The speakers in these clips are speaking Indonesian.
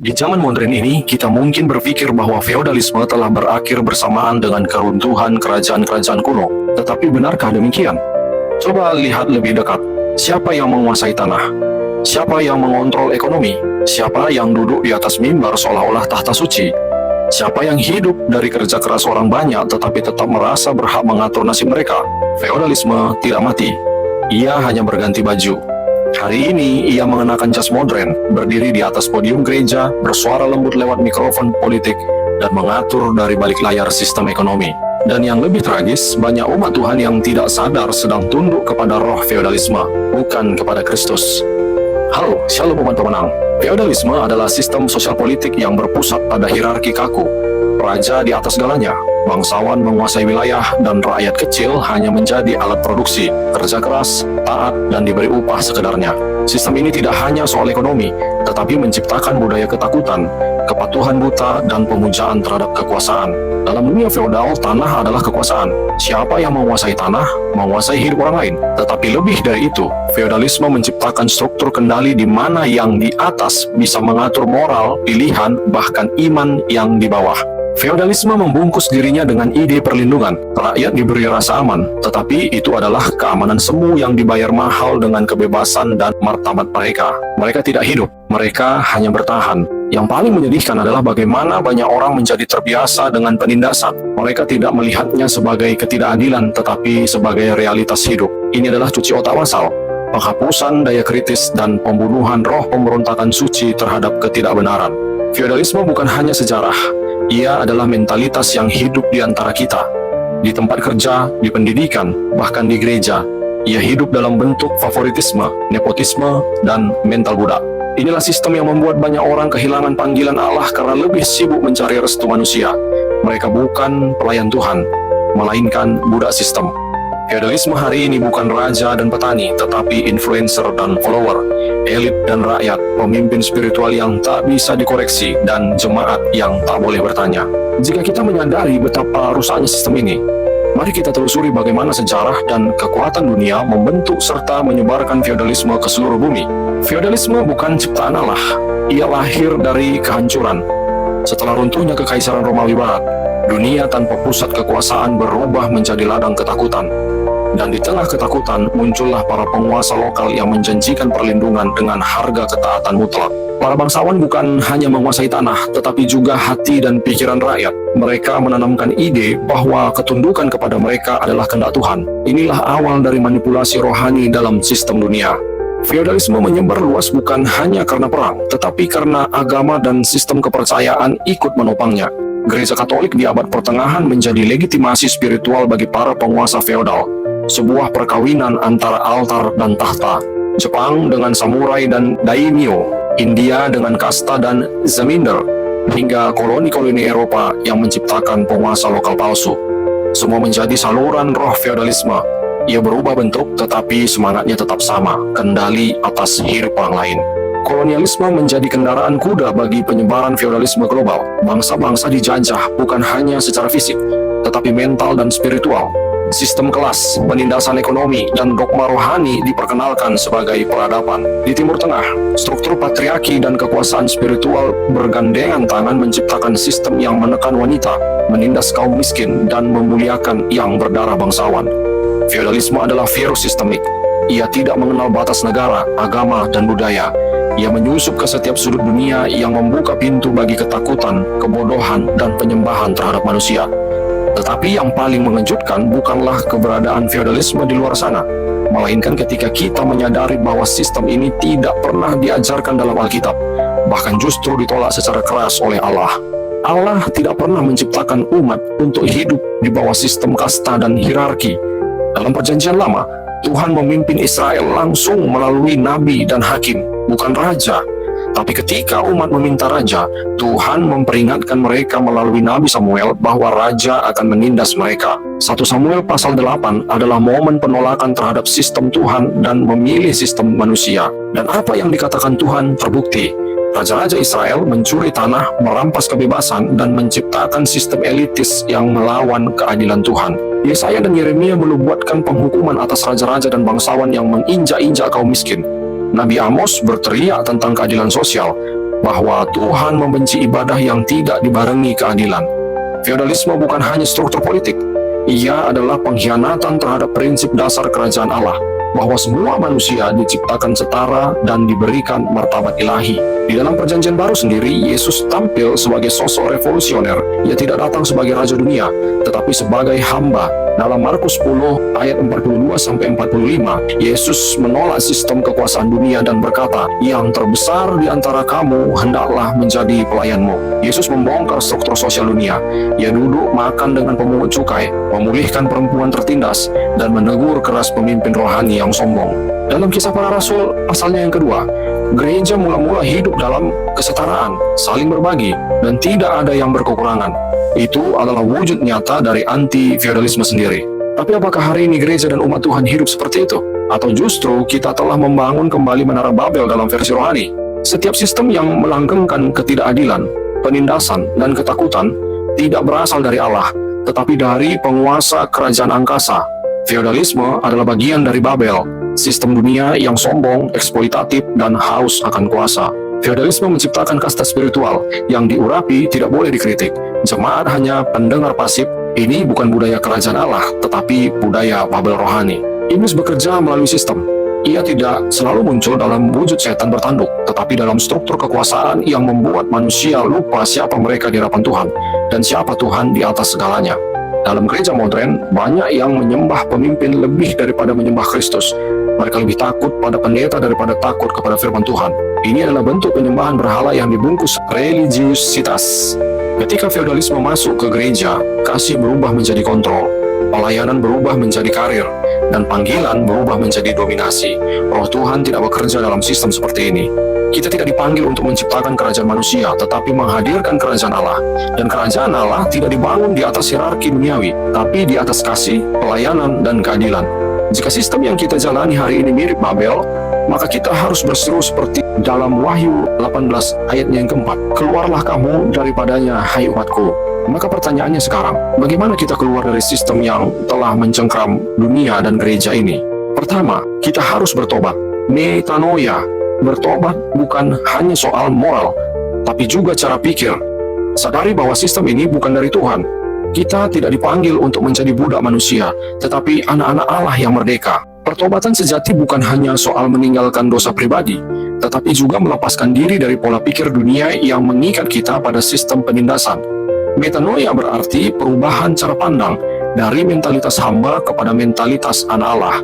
Di zaman modern ini, kita mungkin berpikir bahwa feodalisme telah berakhir bersamaan dengan keruntuhan kerajaan-kerajaan kuno. Tetapi benarkah demikian? Coba lihat lebih dekat. Siapa yang menguasai tanah? Siapa yang mengontrol ekonomi? Siapa yang duduk di atas mimbar seolah-olah tahta suci? Siapa yang hidup dari kerja keras orang banyak tetapi tetap merasa berhak mengatur nasib mereka? Feodalisme tidak mati. Ia hanya berganti baju. Hari ini, ia mengenakan jas modern, berdiri di atas podium gereja, bersuara lembut lewat mikrofon politik, dan mengatur dari balik layar sistem ekonomi. Dan yang lebih tragis, banyak umat Tuhan yang tidak sadar sedang tunduk kepada roh feodalisme, bukan kepada Kristus. Halo, shalom umat pemenang. Feodalisme adalah sistem sosial politik yang berpusat pada hierarki kaku. Raja di atas segalanya, bangsawan menguasai wilayah, dan rakyat kecil hanya menjadi alat produksi, kerja keras, taat, dan diberi upah sekedarnya. Sistem ini tidak hanya soal ekonomi, tetapi menciptakan budaya ketakutan, kepatuhan buta, dan pemujaan terhadap kekuasaan. Dalam dunia feodal, tanah adalah kekuasaan. Siapa yang menguasai tanah, menguasai hidup orang lain. Tetapi lebih dari itu, feodalisme menciptakan struktur kendali di mana yang di atas bisa mengatur moral, pilihan, bahkan iman yang di bawah. Feodalisme membungkus dirinya dengan ide perlindungan. Rakyat diberi rasa aman, tetapi itu adalah keamanan semu yang dibayar mahal dengan kebebasan dan martabat mereka. Mereka tidak hidup, mereka hanya bertahan. Yang paling menyedihkan adalah bagaimana banyak orang menjadi terbiasa dengan penindasan. Mereka tidak melihatnya sebagai ketidakadilan, tetapi sebagai realitas hidup. Ini adalah cuci otak massal, penghapusan daya kritis, dan pembunuhan roh pemberontakan suci terhadap ketidakbenaran. Feodalisme bukan hanya sejarah, ia adalah mentalitas yang hidup di antara kita. Di tempat kerja, di pendidikan, bahkan di gereja, ia hidup dalam bentuk favoritisme, nepotisme, dan mental budak. Inilah sistem yang membuat banyak orang kehilangan panggilan Allah karena lebih sibuk mencari restu manusia. Mereka bukan pelayan Tuhan, melainkan budak sistem. Feodalisme hari ini bukan raja dan petani, tetapi influencer dan follower, elit dan rakyat, pemimpin spiritual yang tak bisa dikoreksi, dan jemaat yang tak boleh bertanya. Jika kita menyadari betapa rusaknya sistem ini, mari kita telusuri bagaimana sejarah dan kekuatan dunia membentuk serta menyebarkan feodalisme ke seluruh bumi. Feodalisme bukan ciptaan Allah, ia lahir dari kehancuran. Setelah runtuhnya Kekaisaran Romawi Barat, dunia tanpa pusat kekuasaan berubah menjadi ladang ketakutan. Dan di tengah ketakutan, muncullah para penguasa lokal yang menjanjikan perlindungan dengan harga ketaatan mutlak. Para bangsawan bukan hanya menguasai tanah, tetapi juga hati dan pikiran rakyat. Mereka menanamkan ide bahwa ketundukan kepada mereka adalah kehendak Tuhan. Inilah awal dari manipulasi rohani dalam sistem dunia. Feodalisme menyebar luas bukan hanya karena perang, tetapi karena agama dan sistem kepercayaan ikut menopangnya. Gereja Katolik di abad pertengahan menjadi legitimasi spiritual bagi para penguasa feodal. Sebuah perkawinan antara altar dan tahta. Jepang dengan samurai dan daimyo, India dengan kasta dan zamindar, hingga koloni-koloni Eropa yang menciptakan penguasa lokal palsu. Semua menjadi saluran roh feodalisme. Ia berubah bentuk, tetapi semangatnya tetap sama, kendali atas hidup orang lain. Kolonialisme menjadi kendaraan kuda bagi penyebaran feodalisme global. Bangsa-bangsa dijajah bukan hanya secara fisik, tetapi mental dan spiritual. Sistem kelas, penindasan ekonomi, dan dogma rohani diperkenalkan sebagai peradaban. Di Timur Tengah, struktur patriarki dan kekuasaan spiritual bergandengan tangan menciptakan sistem yang menekan wanita, menindas kaum miskin, dan memuliakan yang berdarah bangsawan. Feodalisme adalah virus sistemik. Ia tidak mengenal batas negara, agama, dan budaya. Ia menyusup ke setiap sudut dunia yang membuka pintu bagi ketakutan, kebodohan, dan penyembahan terhadap manusia. Tetapi yang paling mengejutkan bukanlah keberadaan feodalisme di luar sana, melainkan ketika kita menyadari bahwa sistem ini tidak pernah diajarkan dalam Alkitab, bahkan justru ditolak secara keras oleh Allah. Allah tidak pernah menciptakan umat untuk hidup di bawah sistem kasta dan hierarki. Dalam Perjanjian Lama, Tuhan memimpin Israel langsung melalui nabi dan hakim, bukan raja. Tapi ketika umat meminta raja, Tuhan memperingatkan mereka melalui Nabi Samuel bahwa raja akan menindas mereka. 1 Samuel pasal 8 adalah momen penolakan terhadap sistem Tuhan dan memilih sistem manusia. Dan apa yang dikatakan Tuhan terbukti. Raja-raja Israel mencuri tanah, merampas kebebasan, dan menciptakan sistem elitis yang melawan keadilan Tuhan. Yesaya dan Yeremia menubuatkan penghukuman atas raja-raja dan bangsawan yang menginjak-injak kaum miskin. Nabi Amos berteriak tentang keadilan sosial. bahwa Tuhan membenci ibadah yang tidak dibarengi keadilan. Feodalisme bukan hanya struktur politik, ia adalah pengkhianatan terhadap prinsip dasar kerajaan Allah, bahwa semua manusia diciptakan setara dan diberikan martabat ilahi. Di dalam perjanjian baru sendiri, Yesus tampil sebagai sosok revolusioner. Ia tidak datang sebagai raja dunia, tetapi sebagai hamba. Dalam Markus 10 ayat 42-45, Yesus menolak sistem kekuasaan dunia dan berkata, "Yang terbesar di antara kamu hendaklah menjadi pelayanmu." Yesus membongkar struktur sosial dunia. Ia duduk makan dengan pemungut cukai, memulihkan perempuan tertindas, dan menegur keras pemimpin rohani yang sombong. Dalam Kisah Para Rasul pasalnya yang kedua, gereja mula-mula hidup dalam kesetaraan, saling berbagi, dan tidak ada yang berkekurangan. Itu adalah wujud nyata dari anti-feodalisme sendiri. Tapi apakah hari ini gereja dan umat Tuhan hidup seperti itu? Atau justru kita telah membangun kembali menara Babel dalam versi rohani? Setiap sistem yang melanggengkan ketidakadilan, penindasan, dan ketakutan tidak berasal dari Allah, tetapi dari penguasa kerajaan angkasa. Feodalisme adalah bagian dari Babel, sistem dunia yang sombong, eksploitatif, dan haus akan kuasa. Feodalisme menciptakan kasta spiritual yang diurapi tidak boleh dikritik. Jemaat hanya pendengar pasif. Ini bukan budaya kerajaan Allah, tetapi budaya Babel rohani. Iblis bekerja melalui sistem. Ia tidak selalu muncul dalam wujud setan bertanduk, tetapi dalam struktur kekuasaan yang membuat manusia lupa siapa mereka di hadapan Tuhan dan siapa Tuhan di atas segalanya. Dalam gereja modern, banyak yang menyembah pemimpin lebih daripada menyembah Kristus. Mereka lebih takut pada pendeta daripada takut kepada firman Tuhan. Ini adalah bentuk penyembahan berhala yang dibungkus religiusitas. Ketika feodalisme masuk ke gereja, kasih berubah menjadi kontrol, pelayanan berubah menjadi karir, dan panggilan berubah menjadi dominasi. Roh Tuhan tidak bekerja dalam sistem seperti ini. Kita tidak dipanggil untuk menciptakan kerajaan manusia, tetapi menghadirkan kerajaan Allah. Dan kerajaan Allah tidak dibangun di atas hierarki duniawi, tapi di atas kasih, pelayanan, dan keadilan. Jika sistem yang kita jalani hari ini mirip Babel, maka kita harus berseru seperti dalam Wahyu 18 ayatnya yang keempat. "Keluarlah kamu daripadanya, hai umatku." Maka pertanyaannya sekarang, bagaimana kita keluar dari sistem yang telah mencengkram dunia dan gereja ini? Pertama, kita harus bertobat. Metanoia. Bertobat bukan hanya soal moral, tapi juga cara pikir. Sadari bahwa sistem ini bukan dari Tuhan. Kita tidak dipanggil untuk menjadi budak manusia, tetapi anak-anak Allah yang merdeka. Pertobatan sejati bukan hanya soal meninggalkan dosa pribadi, tetapi juga melepaskan diri dari pola pikir dunia yang mengikat kita pada sistem penindasan. Metanoia berarti perubahan cara pandang dari mentalitas hamba kepada mentalitas anak Allah.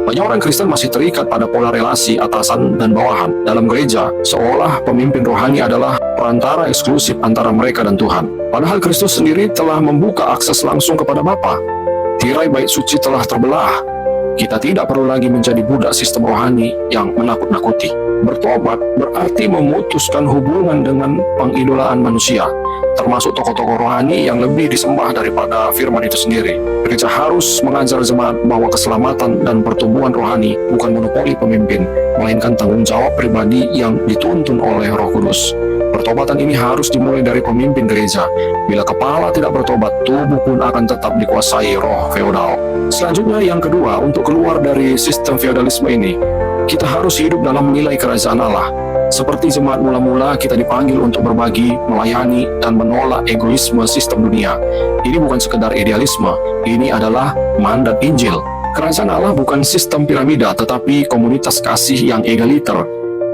Banyak orang Kristen masih terikat pada pola relasi atasan dan bawahan dalam gereja, seolah pemimpin rohani adalah perantara eksklusif antara mereka dan Tuhan. Padahal Kristus sendiri telah membuka akses langsung kepada Bapa. Tirai bait suci telah terbelah. Kita tidak perlu lagi menjadi budak sistem rohani yang menakut-nakuti. Bertobat berarti memutuskan hubungan dengan pengidolaan manusia, termasuk tokoh-tokoh rohani yang lebih disembah daripada firman itu sendiri. Gereja harus mengajar jemaat bahwa keselamatan dan pertumbuhan rohani bukan monopoli pemimpin, melainkan tanggung jawab pribadi yang dituntun oleh Roh Kudus. Pertobatan ini harus dimulai dari pemimpin gereja. Bila kepala tidak bertobat, tubuh pun akan tetap dikuasai roh feodal. Selanjutnya, yang kedua, untuk keluar dari sistem feodalisme ini, kita harus hidup dalam nilai kerajaan Allah. Seperti jemaat mula-mula, kita dipanggil untuk berbagi, melayani, dan menolak egoisme sistem dunia. Ini bukan sekedar idealisme, ini adalah mandat Injil. Kerajaan Allah bukan sistem piramida, tetapi komunitas kasih yang egaliter.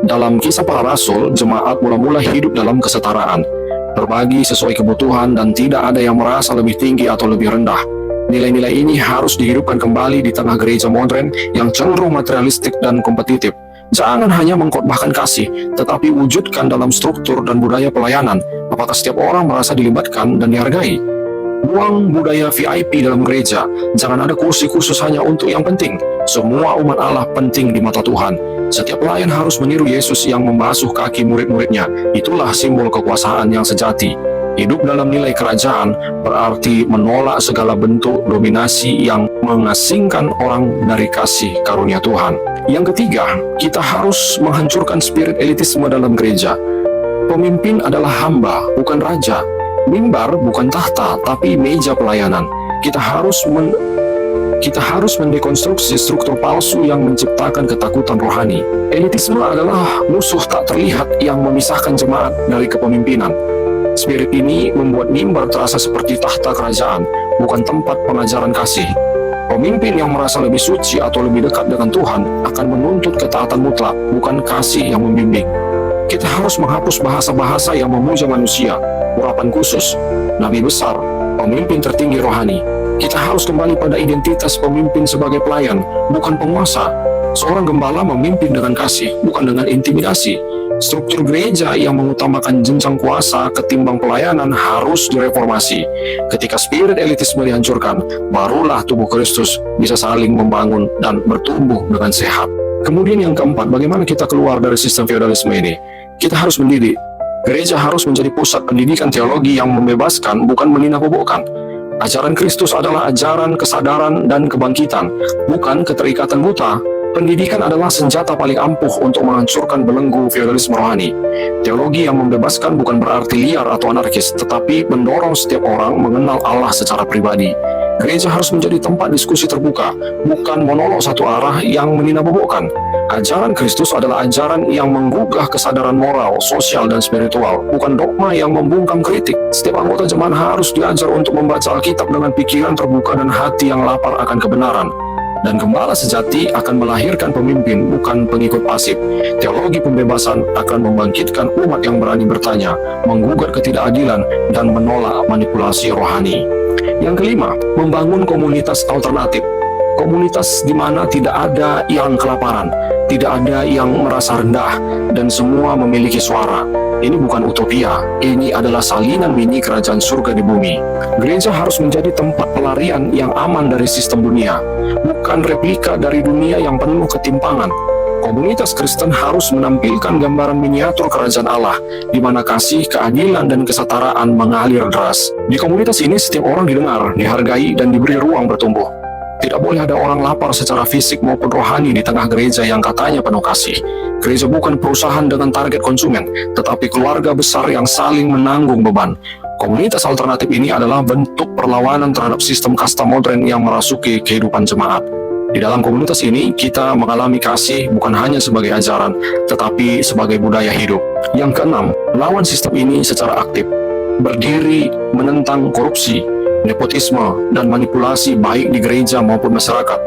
Dalam Kisah Para Rasul, jemaat mula-mula hidup dalam kesetaraan, berbagi sesuai kebutuhan, dan tidak ada yang merasa lebih tinggi atau lebih rendah. Nilai-nilai ini harus dihidupkan kembali di tengah gereja modern yang cenderung materialistik dan kompetitif. Jangan hanya mengkhotbahkan kasih, tetapi wujudkan dalam struktur dan budaya pelayanan. Apakah setiap orang merasa dilibatkan dan dihargai? Buang budaya VIP dalam gereja. Jangan ada kursi khusus hanya untuk yang penting. Semua umat Allah penting di mata Tuhan. Setiap pelayan harus meniru Yesus yang membasuh kaki murid-muridnya. Itulah simbol kekuasaan yang sejati. Hidup dalam nilai kerajaan berarti menolak segala bentuk dominasi yang mengasingkan orang dari kasih karunia Tuhan. Yang ketiga, kita harus menghancurkan spirit elitisme dalam gereja. Pemimpin adalah hamba, bukan raja. Mimbar bukan tahta, tapi meja pelayanan. Kita harus Kita harus mendekonstruksi struktur palsu yang menciptakan ketakutan rohani. Elitisme adalah musuh tak terlihat yang memisahkan jemaat dari kepemimpinan. Spirit ini membuat mimbar terasa seperti tahta kerajaan, bukan tempat pengajaran kasih. Pemimpin yang merasa lebih suci atau lebih dekat dengan Tuhan akan menuntut ketaatan mutlak, bukan kasih yang membimbing. Kita harus menghapus bahasa-bahasa yang memuja manusia, urapan khusus, nabi besar, pemimpin tertinggi rohani. Kita harus kembali pada identitas pemimpin sebagai pelayan, bukan penguasa. Seorang gembala memimpin dengan kasih, bukan dengan intimidasi. Struktur gereja yang mengutamakan jenjang kuasa ketimbang pelayanan harus direformasi. Ketika spirit elitisme dihancurkan, barulah tubuh Kristus bisa saling membangun dan bertumbuh dengan sehat. Kemudian yang keempat, bagaimana kita keluar dari sistem feodalisme ini? Kita harus mendidik. Gereja harus menjadi pusat pendidikan teologi yang membebaskan, bukan meninabobokan. Ajaran Kristus adalah ajaran kesadaran dan kebangkitan, bukan keterikatan buta. Pendidikan adalah senjata paling ampuh untuk menghancurkan belenggu feodalisme rohani. Teologi yang membebaskan bukan berarti liar atau anarkis, tetapi mendorong setiap orang mengenal Allah secara pribadi. Gereja harus menjadi tempat diskusi terbuka, bukan monolog satu arah yang meninabobokan. Ajaran Kristus adalah ajaran yang menggugah kesadaran moral, sosial, dan spiritual, bukan dogma yang membungkam kritik. Setiap anggota jemaat harus diajar untuk membaca Alkitab dengan pikiran terbuka dan hati yang lapar akan kebenaran. Dan gembala sejati akan melahirkan pemimpin, bukan pengikut pasif. Teologi pembebasan akan membangkitkan umat yang berani bertanya, menggugat ketidakadilan, dan menolak manipulasi rohani. Yang kelima, membangun komunitas alternatif. Komunitas di mana tidak ada yang kelaparan, tidak ada yang merasa rendah, dan semua memiliki suara. Ini bukan utopia, ini adalah salinan mini kerajaan surga di bumi. Gereja harus menjadi tempat pelarian yang aman dari sistem dunia, bukan replika dari dunia yang penuh ketimpangan. Komunitas Kristen harus menampilkan gambaran miniatur kerajaan Allah, di mana kasih, keadilan, dan kesetaraan mengalir deras. Di komunitas ini, setiap orang didengar, dihargai, dan diberi ruang bertumbuh. Tidak boleh ada orang lapar secara fisik maupun rohani di tengah gereja yang katanya penuh kasih. Gereja bukan perusahaan dengan target konsumen, tetapi keluarga besar yang saling menanggung beban. Komunitas alternatif ini adalah bentuk perlawanan terhadap sistem kasta modern yang merasuki kehidupan jemaat. Di dalam komunitas ini, kita mengalami kasih bukan hanya sebagai ajaran, tetapi sebagai budaya hidup. Yang keenam, lawan sistem ini secara aktif. Berdiri menentang korupsi, nepotisme, dan manipulasi baik di gereja maupun masyarakat.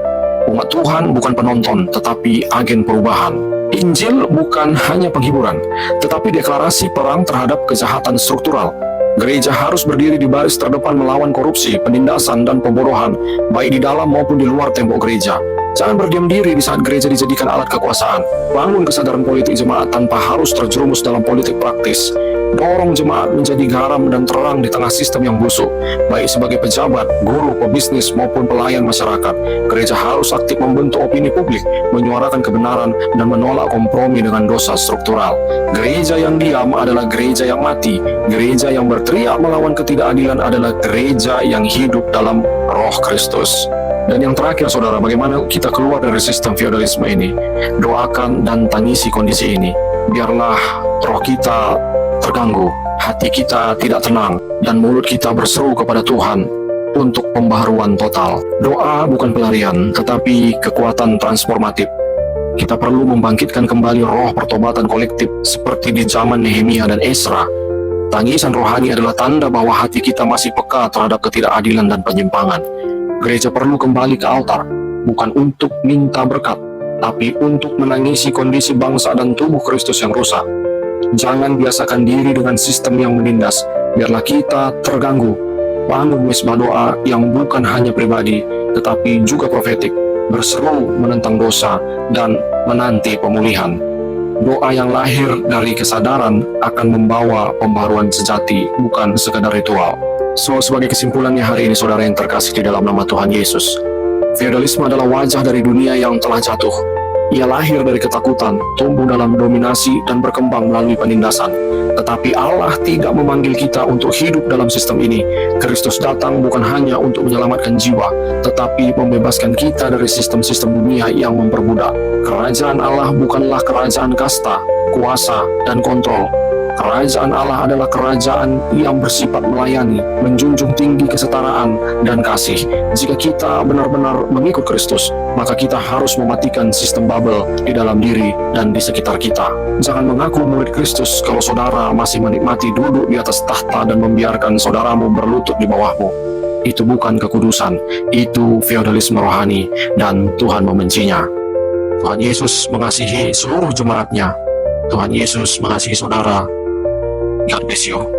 Umat Tuhan bukan penonton, tetapi agen perubahan. Injil bukan hanya penghiburan, tetapi deklarasi perang terhadap kejahatan struktural. Gereja harus berdiri di baris terdepan melawan korupsi, penindasan, dan pembodohan, baik di dalam maupun di luar tembok gereja. Jangan berdiam diri di saat gereja dijadikan alat kekuasaan. Bangun kesadaran politik jemaat tanpa harus terjerumus dalam politik praktis. Dorong jemaat menjadi garam dan terang di tengah sistem yang busuk, baik sebagai pejabat, guru, pebisnis, maupun pelayan masyarakat. Gereja harus aktif membentuk opini publik, menyuarakan kebenaran, dan menolak kompromi dengan dosa struktural. Gereja yang diam adalah gereja yang mati. Gereja yang berteriak melawan ketidakadilan adalah gereja yang hidup dalam Roh Kristus. Dan yang terakhir, saudara, bagaimana kita keluar dari sistem feodalisme ini? Doakan dan tangisi kondisi ini. Biarlah roh kita terganggu, hati kita tidak tenang, dan mulut kita berseru kepada Tuhan untuk pembaharuan total. Doa bukan pelarian, tetapi kekuatan transformatif. Kita perlu membangkitkan kembali roh pertobatan kolektif seperti di zaman Nehemia dan Ezra. Tangisan rohani adalah tanda bahwa hati kita masih peka terhadap ketidakadilan dan penyimpangan. Gereja perlu kembali ke altar, bukan untuk minta berkat, tapi untuk menangisi kondisi bangsa dan tubuh Kristus yang rusak. Jangan biasakan diri dengan sistem yang menindas, biarlah kita terganggu. Bangun mesbah doa yang bukan hanya pribadi, tetapi juga profetik, berseru menentang dosa dan menanti pemulihan. Doa yang lahir dari kesadaran akan membawa pembaruan sejati, bukan sekadar ritual. So, sebagai kesimpulannya hari ini, saudara yang terkasih di dalam nama Tuhan Yesus, feodalisme adalah wajah dari dunia yang telah jatuh. Ia lahir dari ketakutan, tumbuh dalam dominasi, dan berkembang melalui penindasan. Tetapi Allah tidak memanggil kita untuk hidup dalam sistem ini. Kristus datang bukan hanya untuk menyelamatkan jiwa, tetapi membebaskan kita dari sistem-sistem dunia yang memperbudak. Kerajaan Allah bukanlah kerajaan kasta, kuasa, dan kontrol. Kerajaan Allah adalah kerajaan yang bersifat melayani, menjunjung tinggi kesetaraan dan kasih. Jika kita benar-benar mengikut Kristus, maka kita harus mematikan sistem Babel di dalam diri dan di sekitar kita. Jangan mengaku murid Kristus kalau saudara masih menikmati duduk di atas tahta dan membiarkan saudaramu berlutut di bawahmu. Itu bukan kekudusan, itu feodalisme rohani, dan Tuhan membencinya. Tuhan Yesus mengasihi seluruh jemaatnya. Tuhan Yesus mengasihi saudara. God bless you.